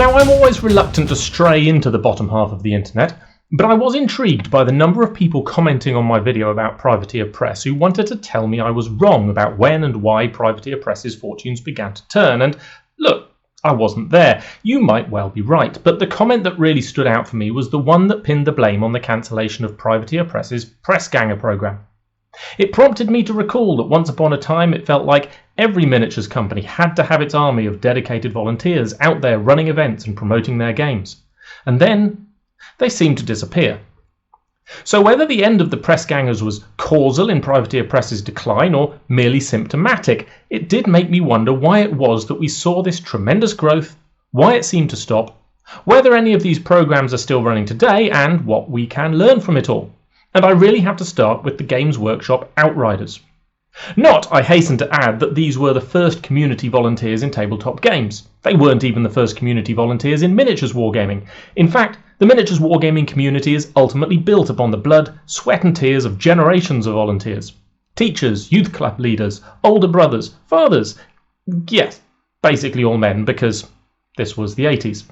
Now, I'm always reluctant to stray into the bottom half of the internet, but I was intrigued by the number of people commenting on my video about privateer press who wanted to tell me I was wrong about when and why privateer press's fortunes began to turn. And look, I wasn't there. You might well be right, but the comment that really stood out for me was the one that pinned the blame on the cancellation of privateer press's press ganger program. It prompted me to recall that once upon a time it felt like every miniatures company had to have its army of dedicated volunteers out there running events and promoting their games. And then they seemed to disappear. So whether the end of the press gangers was causal in privateer press's decline or merely symptomatic, it did make me wonder why it was that we saw this tremendous growth, why it seemed to stop, whether any of these programs are still running today, and what we can learn from it all. And I really have to start with the Games Workshop Outriders. Not, I hasten to add, that these were the first community volunteers in tabletop games. They weren't even the first community volunteers in miniatures wargaming. In fact, the miniatures wargaming community is ultimately built upon the blood, sweat and tears of generations of volunteers. Teachers, youth club leaders, older brothers, fathers. Yes, basically all men, because this was the 80s.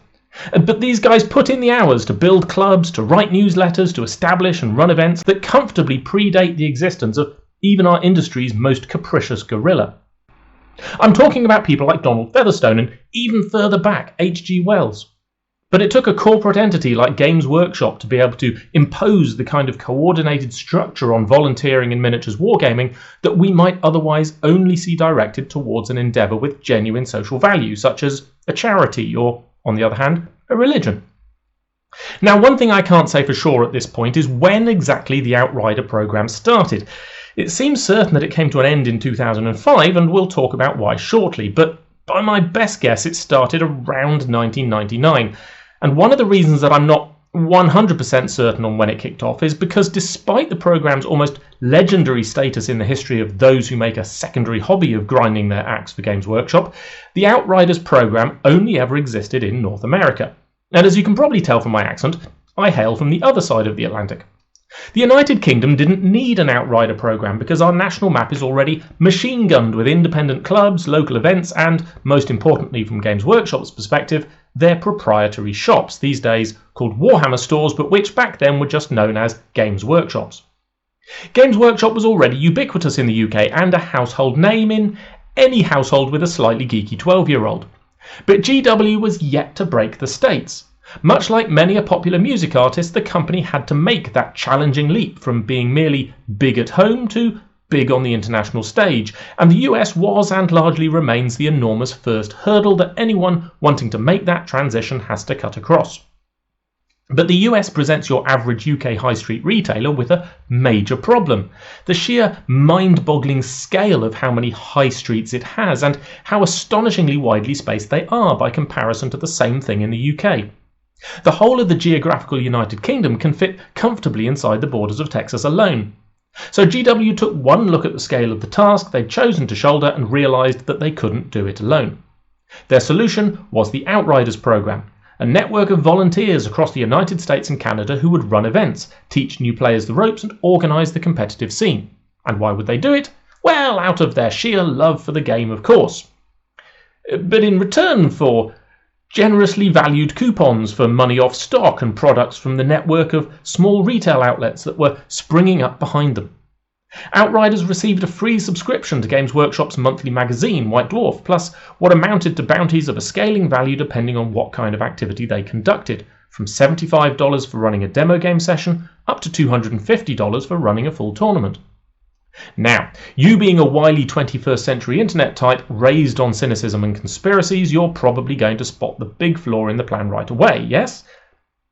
But these guys put in the hours to build clubs, to write newsletters, to establish and run events that comfortably predate the existence of even our industry's most capricious gorilla. I'm talking about people like Donald Featherstone and even further back, H.G. Wells. But it took a corporate entity like Games Workshop to be able to impose the kind of coordinated structure on volunteering in miniatures wargaming that we might otherwise only see directed towards an endeavour with genuine social value, such as a charity or, on the other hand, a religion. Now, one thing I can't say for sure at this point is when exactly the Outrider programme started. It seems certain that it came to an end in 2005, and we'll talk about why shortly, but by my best guess it started around 1999. And one of the reasons that I'm not 100% certain on when it kicked off is because despite the programme's almost legendary status in the history of those who make a secondary hobby of grinding their axe for Games Workshop, the Outriders programme only ever existed in North America. And as you can probably tell from my accent, I hail from the other side of the Atlantic. The United Kingdom didn't need an Outrider programme because our national map is already machine-gunned with independent clubs, local events and, most importantly from Games Workshop's perspective, their proprietary shops, these days called Warhammer stores, but which back then were just known as Games Workshops. Games Workshop was already ubiquitous in the UK and a household name in any household with a slightly geeky 12-year-old. But GW was yet to break the States. Much like many a popular music artist, the company had to make that challenging leap from being merely big at home to big on the international stage, and the US was and largely remains the enormous first hurdle that anyone wanting to make that transition has to cut across. But the US presents your average UK high street retailer with a major problem: the sheer mind-boggling scale of how many high streets it has and how astonishingly widely spaced they are by comparison to the same thing in the UK. The whole of the geographical United Kingdom can fit comfortably inside the borders of Texas alone. So GW took one look at the scale of the task they'd chosen to shoulder and realised that they couldn't do it alone. Their solution was the Outriders programme, a network of volunteers across the United States and Canada who would run events, teach new players the ropes and organise the competitive scene. And why would they do it? Well, out of their sheer love for the game, of course. But in return for generously valued coupons for money off stock and products from the network of small retail outlets that were springing up behind them. Outriders received a free subscription to Games Workshop's monthly magazine, White Dwarf, plus what amounted to bounties of a scaling value depending on what kind of activity they conducted, from $75 for running a demo game session up to $250 for running a full tournament. Now, you being a wily 21st century internet type raised on cynicism and conspiracies, you're probably going to spot the big flaw in the plan right away, yes?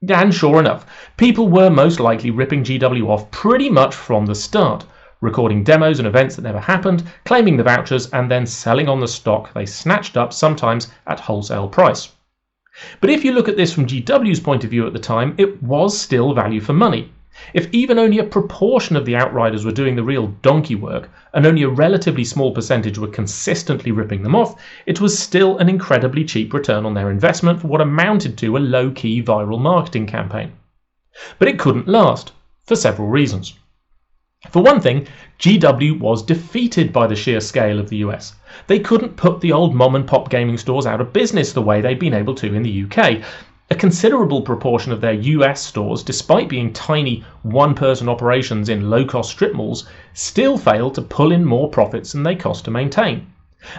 And sure enough, people were most likely ripping GW off pretty much from the start, recording demos and events that never happened, claiming the vouchers and then selling on the stock they snatched up, sometimes at wholesale price. But if you look at this from GW's point of view at the time, it was still value for money. If even only a proportion of the Outriders were doing the real donkey work, and only a relatively small percentage were consistently ripping them off, it was still an incredibly cheap return on their investment for what amounted to a low-key viral marketing campaign. But it couldn't last, for several reasons. For one thing, GW was defeated by the sheer scale of the US. They couldn't put the old mom and pop gaming stores out of business the way they'd been able to in the UK. A considerable proportion of their US stores, despite being tiny one-person operations in low-cost strip malls, still failed to pull in more profits than they cost to maintain.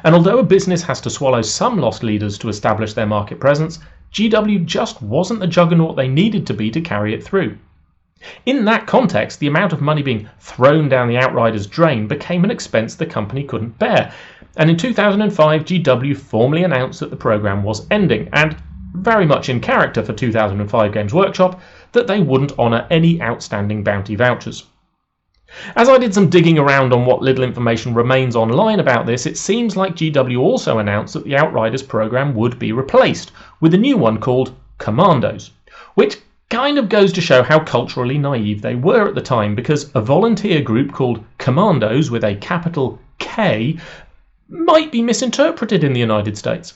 And although a business has to swallow some lost leaders to establish their market presence, GW just wasn't the juggernaut they needed to be to carry it through. In that context, the amount of money being thrown down the Outriders' drain became an expense the company couldn't bear, and in 2005 GW formally announced that the program was ending, and, very much in character for 2005 Games Workshop, that they wouldn't honour any outstanding bounty vouchers. As I did some digging around on what little information remains online about this, it seems like GW also announced that the Outriders program would be replaced with a new one called Commandos, which kind of goes to show how culturally naive they were at the time, because a volunteer group called Commandos with a capital K might be misinterpreted in the United States.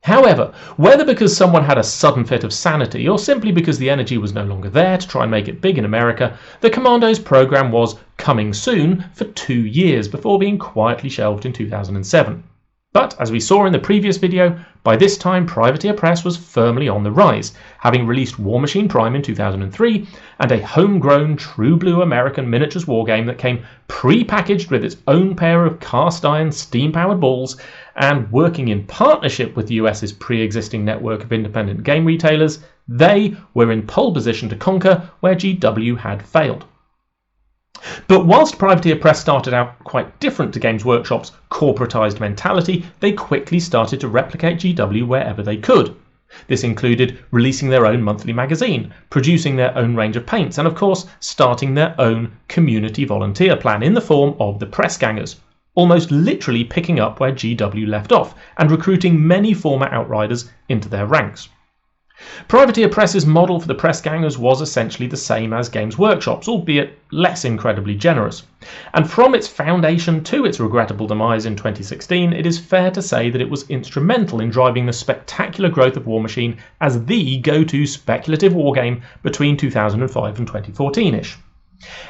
However, whether because someone had a sudden fit of sanity or simply because the energy was no longer there to try and make it big in America, the Commandos program was coming soon for 2 years before being quietly shelved in 2007. But, as we saw in the previous video, by this time Privateer Press was firmly on the rise, having released War Machine Prime in 2003 and a homegrown true blue American miniatures wargame that came pre-packaged with its own pair of cast iron steam-powered balls, and working in partnership with the US's pre-existing network of independent game retailers, they were in pole position to conquer where GW had failed. But whilst Privateer Press started out quite different to Games Workshop's corporatised mentality, they quickly started to replicate GW wherever they could. This included releasing their own monthly magazine, producing their own range of paints, and of course starting their own community volunteer plan in the form of the Press Gangers, almost literally picking up where GW left off and recruiting many former Outriders into their ranks. Privateer Press's model for the Press Gangers was essentially the same as Games Workshop's, albeit less incredibly generous. And from its foundation to its regrettable demise in 2016, it is fair to say that it was instrumental in driving the spectacular growth of War Machine as the go-to speculative wargame between 2005 and 2014-ish.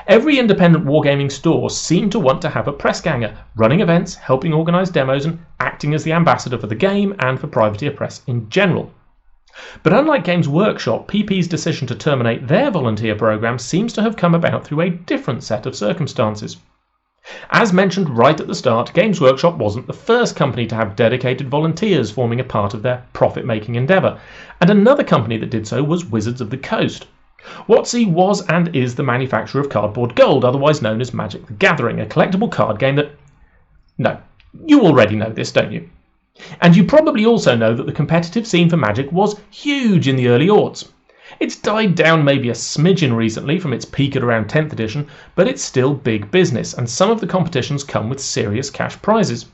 Every independent wargaming store seemed to want to have a press ganger, running events, helping organise demos and acting as the ambassador for the game and for Privateer Press in general. But unlike Games Workshop, PP's decision to terminate their volunteer program seems to have come about through a different set of circumstances. As mentioned right at the start, Games Workshop wasn't the first company to have dedicated volunteers forming a part of their profit-making endeavour, and another company that did so was Wizards of the Coast. WotC was and is the manufacturer of Cardboard Gold, otherwise known as Magic the Gathering, a collectible card game that... No, you already know this, don't you? And you probably also know that the competitive scene for Magic was huge in the early aughts. It's died down maybe a smidgen recently from its peak at around 10th edition, but it's still big business, and some of the competitions come with serious cash prizes.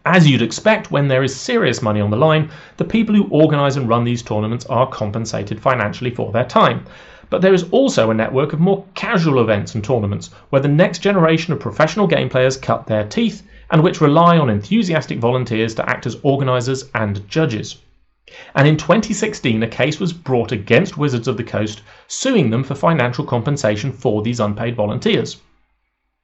As you'd expect, when there is serious money on the line, the people who organise and run these tournaments are compensated financially for their time. But there is also a network of more casual events and tournaments, where the next generation of professional game players cut their teeth, and which rely on enthusiastic volunteers to act as organisers and judges. And in 2016, a case was brought against Wizards of the Coast, suing them for financial compensation for these unpaid volunteers.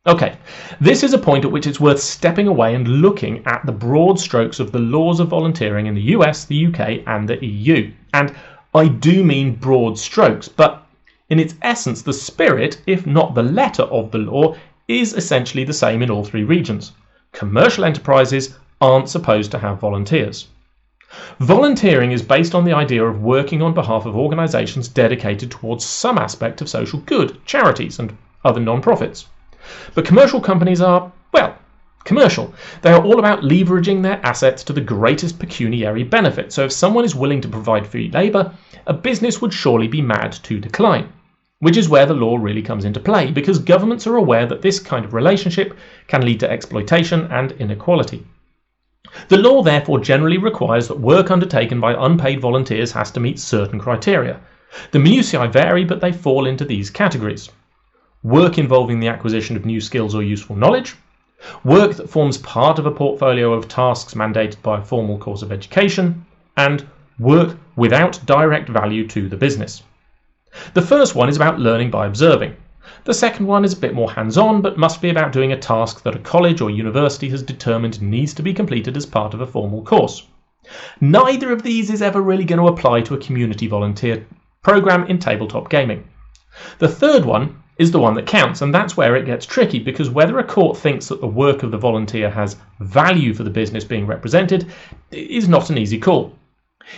Okay, this is a point at which it's worth stepping away and looking at the broad strokes of the laws of volunteering in the US, the UK and the EU. And I do mean broad strokes, but in its essence the spirit, if not the letter of the law, is essentially the same in all three regions. Commercial enterprises aren't supposed to have volunteers. Volunteering is based on the idea of working on behalf of organisations dedicated towards some aspect of social good, charities and other non-profits. But commercial companies are, well, commercial. They are all about leveraging their assets to the greatest pecuniary benefit, so if someone is willing to provide free labour, a business would surely be mad to decline. Which is where the law really comes into play, because governments are aware that this kind of relationship can lead to exploitation and inequality. The law therefore generally requires that work undertaken by unpaid volunteers has to meet certain criteria. The minutiae vary, but they fall into these categories. Work involving the acquisition of new skills or useful knowledge, work that forms part of a portfolio of tasks mandated by a formal course of education, and work without direct value to the business. The first one is about learning by observing. The second one is a bit more hands-on, but must be about doing a task that a college or university has determined needs to be completed as part of a formal course. Neither of these is ever really going to apply to a community volunteer program in tabletop gaming. The third one is the one that counts, and that's where it gets tricky, because whether a court thinks that the work of the volunteer has value for the business being represented is not an easy call.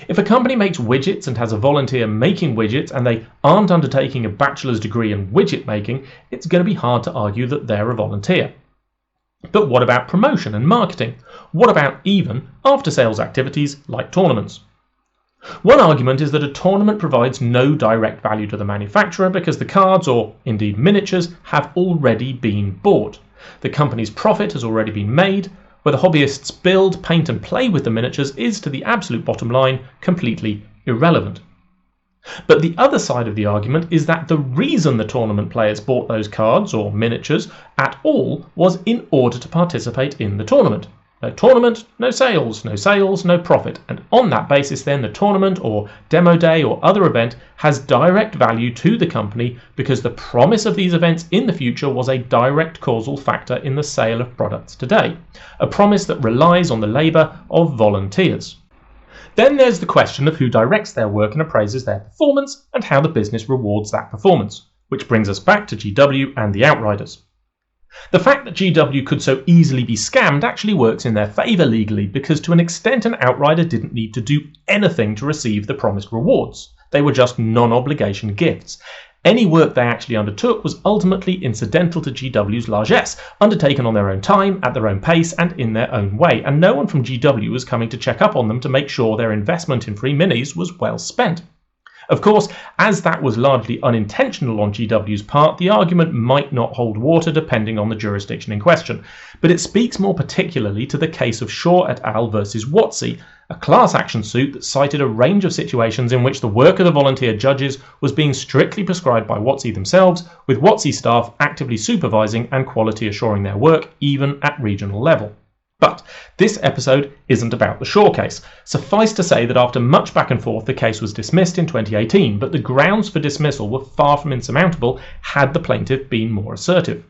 If a company makes widgets and has a volunteer making widgets and they aren't undertaking a bachelor's degree in widget making, it's going to be hard to argue that they're a volunteer. But what about promotion and marketing? What about even after-sales activities like tournaments? One argument is that a tournament provides no direct value to the manufacturer because the cards, or indeed miniatures, have already been bought. The company's profit has already been made. Whether hobbyists build, paint and play with the miniatures is, to the absolute bottom line, completely irrelevant. But the other side of the argument is that the reason the tournament players bought those cards or miniatures at all was in order to participate in the tournament. No tournament, no sales, no profit, and on that basis then the tournament or demo day or other event has direct value to the company because the promise of these events in the future was a direct causal factor in the sale of products today, a promise that relies on the labour of volunteers. Then there's the question of who directs their work and appraises their performance and how the business rewards that performance, which brings us back to GW and the Outriders. The fact that GW could so easily be scammed actually works in their favour legally because to an extent an Outrider didn't need to do anything to receive the promised rewards. They were just non-obligation gifts. Any work they actually undertook was ultimately incidental to GW's largesse, undertaken on their own time, at their own pace and in their own way, and no one from GW was coming to check up on them to make sure their investment in free minis was well spent. Of course, as that was largely unintentional on GW's part, the argument might not hold water depending on the jurisdiction in question, but it speaks more particularly to the case of Shaw et al. Versus WotC, a class action suit that cited a range of situations in which the work of the volunteer judges was being strictly prescribed by WotC themselves, with WotC staff actively supervising and quality assuring their work, even at regional level. But this episode isn't about the Shaw case. Suffice to say that after much back and forth the case was dismissed in 2018, but the grounds for dismissal were far from insurmountable had the plaintiff been more assertive.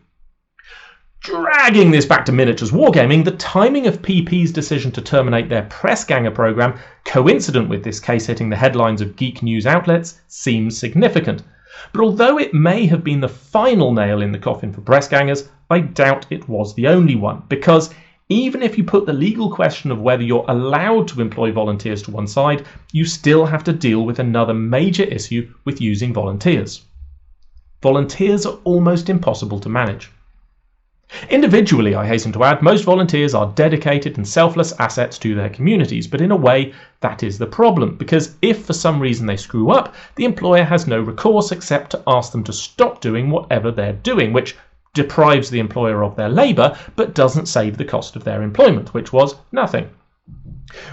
Dragging this back to miniatures wargaming, the timing of PP's decision to terminate their press ganger program, coincident with this case hitting the headlines of geek news outlets, seems significant. But although it may have been the final nail in the coffin for press gangers, I doubt it was the only one, because even if you put the legal question of whether you're allowed to employ volunteers to one side, you still have to deal with another major issue with using volunteers. Volunteers are almost impossible to manage. Individually, I hasten to add, most volunteers are dedicated and selfless assets to their communities, but in a way, that is the problem, because if for some reason they screw up, the employer has no recourse except to ask them to stop doing whatever they're doing, which deprives the employer of their labour, but doesn't save the cost of their employment, which was nothing.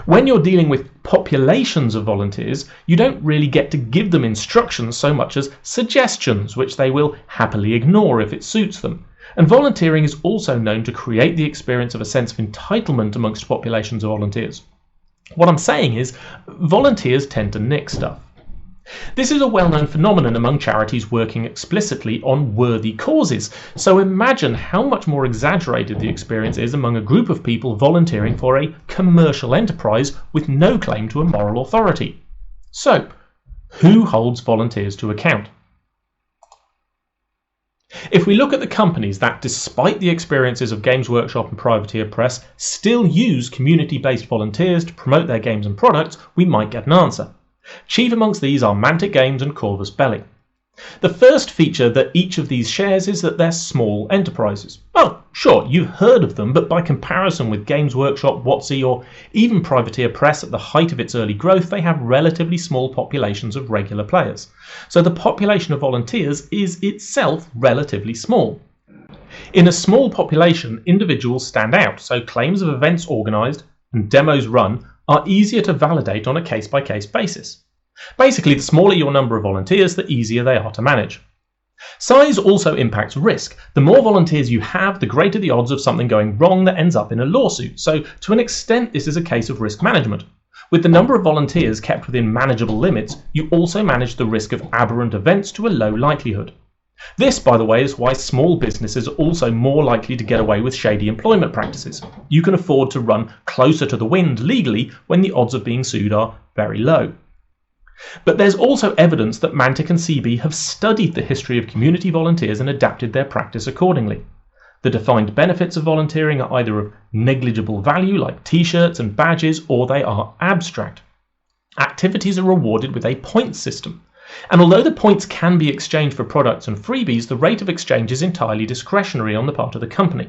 When you're dealing with populations of volunteers, you don't really get to give them instructions so much as suggestions, which they will happily ignore if it suits them. And volunteering is also known to create the experience of a sense of entitlement amongst populations of volunteers. What I'm saying is, volunteers tend to nick stuff. This is a well-known phenomenon among charities working explicitly on worthy causes, so imagine how much more exaggerated the experience is among a group of people volunteering for a commercial enterprise with no claim to a moral authority. So, who holds volunteers to account? If we look at the companies that, despite the experiences of Games Workshop and Privateer Press, still use community-based volunteers to promote their games and products, we might get an answer. Chief amongst these are Mantic Games and Corvus Belli. The first feature that each of these shares is that they're small enterprises. Oh, sure, you've heard of them, but by comparison with Games Workshop, WotC, or even Privateer Press at the height of its early growth, they have relatively small populations of regular players. So the population of volunteers is itself relatively small. In a small population, individuals stand out, so claims of events organised and demos run are easier to validate on a case-by-case basis. Basically, the smaller your number of volunteers, the easier they are to manage. Size also impacts risk. The more volunteers you have, the greater the odds of something going wrong that ends up in a lawsuit. So, to an extent, this is a case of risk management. With the number of volunteers kept within manageable limits, you also manage the risk of aberrant events to a low likelihood. This, by the way, is why small businesses are also more likely to get away with shady employment practices. You can afford to run closer to the wind legally when the odds of being sued are very low. But there's also evidence that Mantic and CB have studied the history of community volunteers and adapted their practice accordingly. The defined benefits of volunteering are either of negligible value, like t-shirts and badges, or they are abstract. Activities are rewarded with a points system. And although the points can be exchanged for products and freebies, the rate of exchange is entirely discretionary on the part of the company.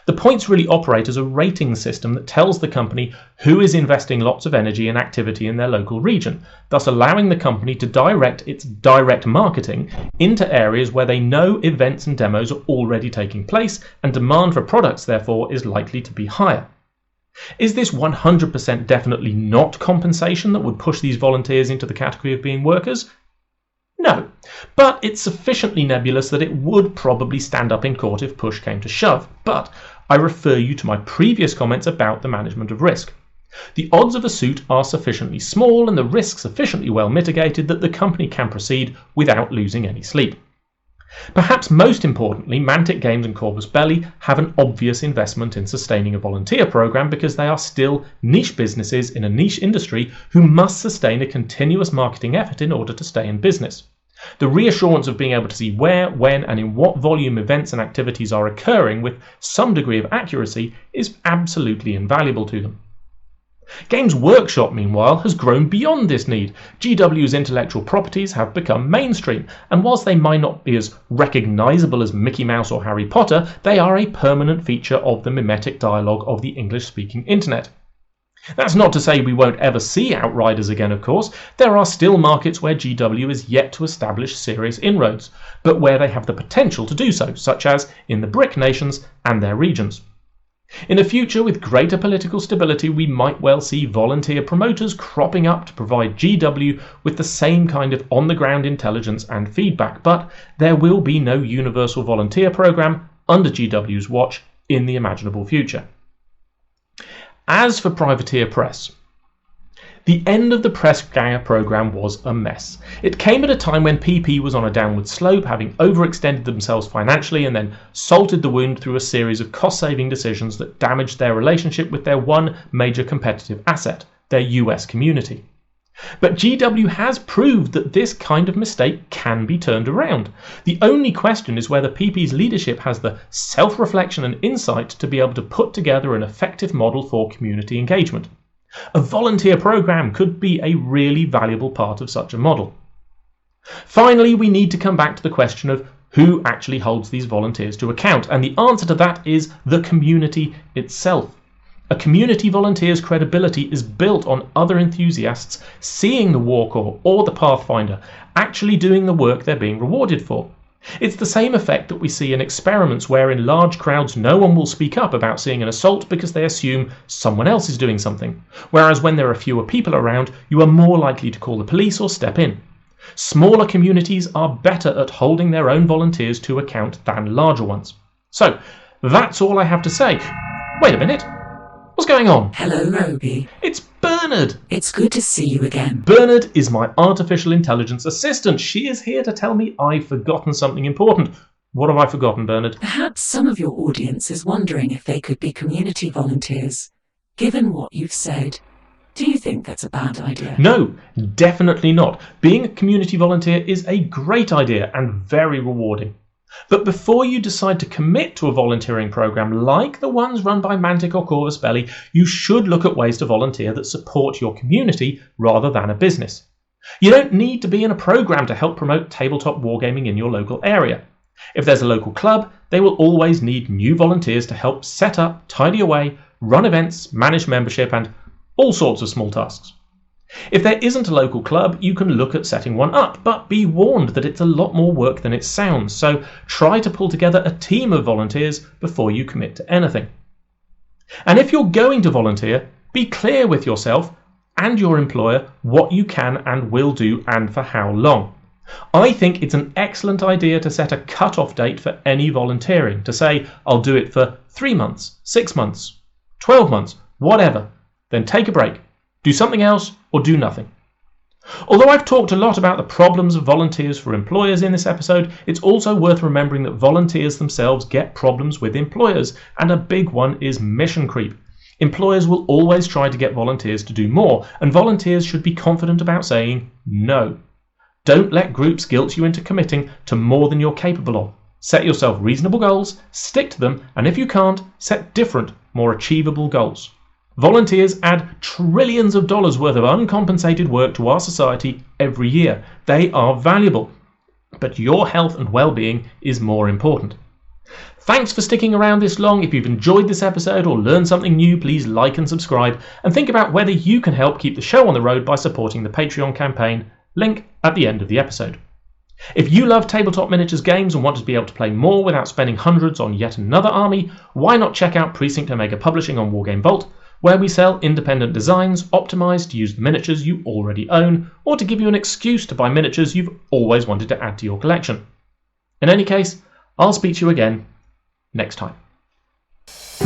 The points really operate as a rating system that tells the company who is investing lots of energy and activity in their local region, thus allowing the company to direct its direct marketing into areas where they know events and demos are already taking place, and demand for products therefore is likely to be higher. Is this 100% definitely not compensation that would push these volunteers into the category of being workers? No, but it's sufficiently nebulous that it would probably stand up in court if push came to shove. But I refer you to my previous comments about the management of risk. The odds of a suit are sufficiently small and the risk sufficiently well mitigated that the company can proceed without losing any sleep. Perhaps most importantly, Mantic Games and Corvus Belli have an obvious investment in sustaining a volunteer program because they are still niche businesses in a niche industry who must sustain a continuous marketing effort in order to stay in business. The reassurance of being able to see where, when and in what volume events and activities are occurring with some degree of accuracy is absolutely invaluable to them. Games Workshop, meanwhile, has grown beyond this need. GW's intellectual properties have become mainstream, and whilst they might not be as recognisable as Mickey Mouse or Harry Potter, they are a permanent feature of the mimetic dialogue of the English-speaking internet. That's not to say we won't ever see Outriders again, of course. There are still markets where GW is yet to establish serious inroads, but where they have the potential to do so, such as in the BRIC nations and their regions. In a future with greater political stability, we might well see volunteer promoters cropping up to provide GW with the same kind of on-the-ground intelligence and feedback, but there will be no universal volunteer program under GW's watch in the imaginable future. As for Privateer Press, the end of the Press Ganger program was a mess. It came at a time when PP was on a downward slope, having overextended themselves financially and then salted the wound through a series of cost-saving decisions that damaged their relationship with their one major competitive asset, their US community. But GW has proved that this kind of mistake can be turned around. The only question is whether PP's leadership has the self-reflection and insight to be able to put together an effective model for community engagement. A volunteer program could be a really valuable part of such a model. Finally, we need to come back to the question of who actually holds these volunteers to account, and the answer to that is the community itself. A community volunteer's credibility is built on other enthusiasts seeing the War Corps or the Pathfinder actually doing the work they're being rewarded for. It's the same effect that we see in experiments where in large crowds no one will speak up about seeing an assault because they assume someone else is doing something, whereas when there are fewer people around, you are more likely to call the police or step in. Smaller communities are better at holding their own volunteers to account than larger ones. So, that's all I have to say. Wait a minute. What's going on? Hello, Roby. It's Bernard. It's good to see you again. Bernard is my artificial intelligence assistant. She is here to tell me I've forgotten something important. What have I forgotten, Bernard? Perhaps some of your audience is wondering if they could be community volunteers. Given what you've said, do you think that's a bad idea? No, definitely not. Being a community volunteer is a great idea and very rewarding. But before you decide to commit to a volunteering program like the ones run by Mantic or Corvus Belli, you should look at ways to volunteer that support your community rather than a business. You don't need to be in a program to help promote tabletop wargaming in your local area. If there's a local club, they will always need new volunteers to help set up, tidy away, run events, manage membership, and all sorts of small tasks. If there isn't a local club, you can look at setting one up, but be warned that it's a lot more work than it sounds, so try to pull together a team of volunteers before you commit to anything. And if you're going to volunteer, be clear with yourself and your employer what you can and will do and for how long. I think it's an excellent idea to set a cut-off date for any volunteering, to say, I'll do it for 3 months, 6 months, 12 months, whatever, then take a break. Do something else or do nothing. Although I've talked a lot about the problems of volunteers for employers in this episode, it's also worth remembering that volunteers themselves get problems with employers, and a big one is mission creep. Employers will always try to get volunteers to do more, and volunteers should be confident about saying no. Don't let groups guilt you into committing to more than you're capable of. Set yourself reasonable goals, stick to them, and if you can't, set different, more achievable goals. Volunteers add trillions of dollars worth of uncompensated work to our society every year. They are valuable, but your health and well-being is more important. Thanks for sticking around this long. If you've enjoyed this episode or learned something new, please like and subscribe, and think about whether you can help keep the show on the road by supporting the Patreon campaign. Link at the end of the episode. If you love tabletop miniatures games and want to be able to play more without spending hundreds on yet another army, why not check out Precinct Omega Publishing on Wargame Vault, where we sell independent designs optimized to use the miniatures you already own, or to give you an excuse to buy miniatures you've always wanted to add to your collection. In any case, I'll speak to you again next time.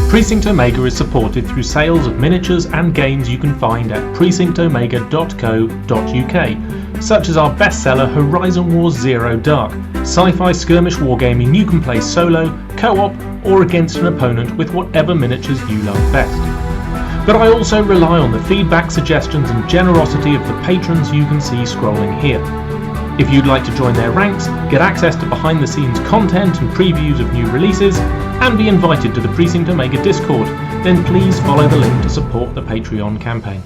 Precinct Omega is supported through sales of miniatures and games you can find at precinctomega.co.uk, such as our bestseller Horizon Wars Zero Dark, sci-fi skirmish wargaming you can play solo, co-op, or against an opponent with whatever miniatures you love best. But I also rely on the feedback, suggestions and generosity of the patrons you can see scrolling here. If you'd like to join their ranks, get access to behind-the-scenes content and previews of new releases, and be invited to the Precinct Omega Discord, then please follow the link to support the Patreon campaign.